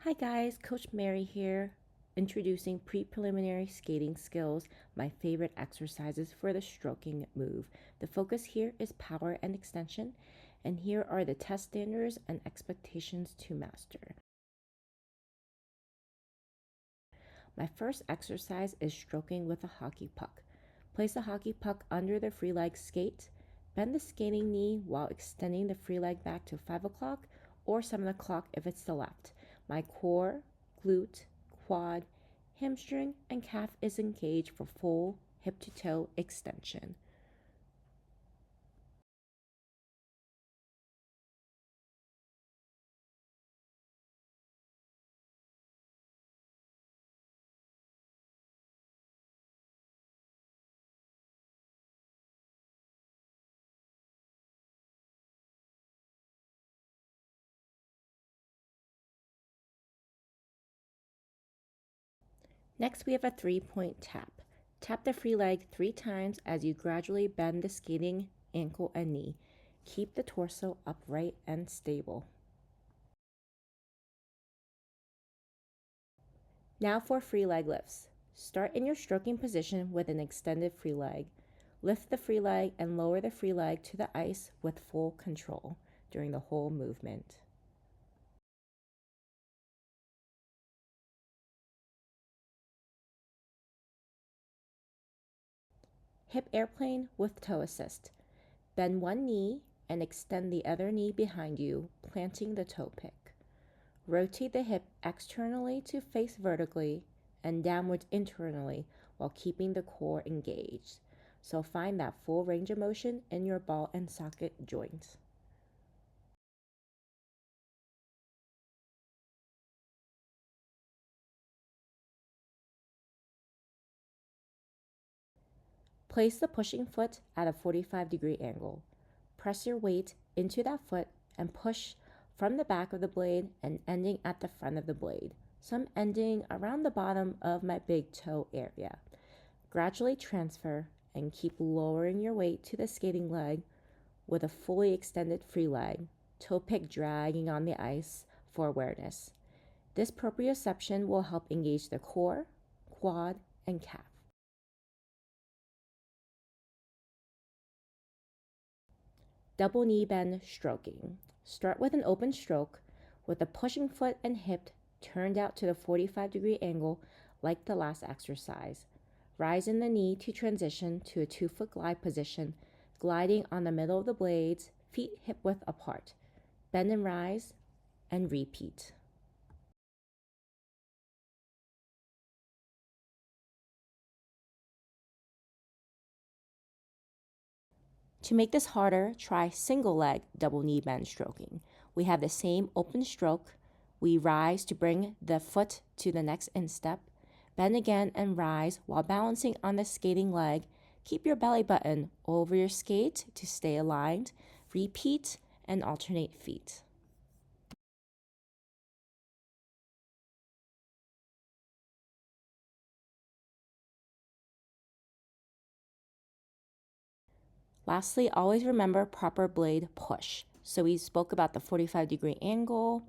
Hi guys, Coach Mary here, introducing pre-preliminary skating skills, my favorite exercises for the stroking move. The focus here is power and extension, and here are the test standards and expectations to master. My first exercise is stroking with a hockey puck. Place a hockey puck under the free leg skate. Bend the skating knee while extending the free leg back to 5 o'clock or 7 o'clock if it's the left. My core, glute, quad, hamstring, and calf is engaged for full hip to toe extension. Next, we have a 3-point tap. Tap the free leg 3 times as you gradually bend the skating ankle and knee. Keep the torso upright and stable. Now for free leg lifts. Start in your stroking position with an extended free leg. Lift the free leg and lower the free leg to the ice with full control during the whole movement. Hip airplane with toe assist. Bend one knee and extend the other knee behind you, planting the toe pick. Rotate the hip externally to face vertically and downwards internally while keeping the core engaged. So find that full range of motion in your ball and socket joints. Place the pushing foot at a 45-degree angle. Press your weight into that foot and push from the back of the blade and ending at the front of the blade, some ending around the bottom of my big toe area. Gradually transfer and keep lowering your weight to the skating leg with a fully extended free leg, toe pick dragging on the ice for awareness. This proprioception will help engage the core, quad, and calf. Double knee bend stroking. Start with an open stroke with the pushing foot and hip turned out to the 45-degree angle like the last exercise. Rise in the knee to transition to a 2-foot glide position, gliding on the middle of the blades, feet hip width apart. Bend and rise, and repeat. To make this harder, try single leg double knee bend stroking. We have the same open stroke. We rise to bring the foot to the next instep, bend again and rise while balancing on the skating leg. Keep your belly button over your skate to stay aligned. Repeat and alternate feet. Lastly, always remember proper blade push. So we spoke about the 45-degree angle,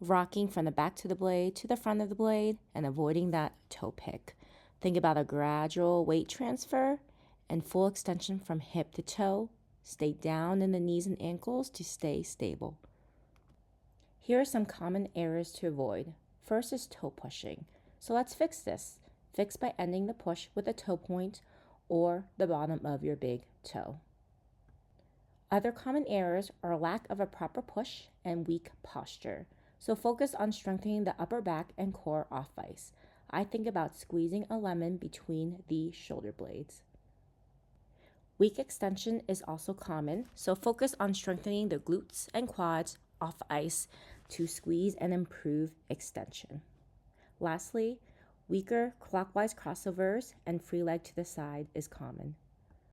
rocking from the back to the blade to the front of the blade, and avoiding that toe pick. Think about a gradual weight transfer and full extension from hip to toe. Stay down in the knees and ankles to stay stable. Here are some common errors to avoid. First is toe pushing. So let's fix this. Fix by ending the push with a toe point or the bottom of your big toe. Other common errors are lack of a proper push and weak posture. So focus on strengthening the upper back and core off ice. I think about squeezing a lemon between the shoulder blades. Weak extension is also common, so focus on strengthening the glutes and quads off ice to squeeze and improve extension. Lastly, weaker clockwise crossovers and free leg to the side is common.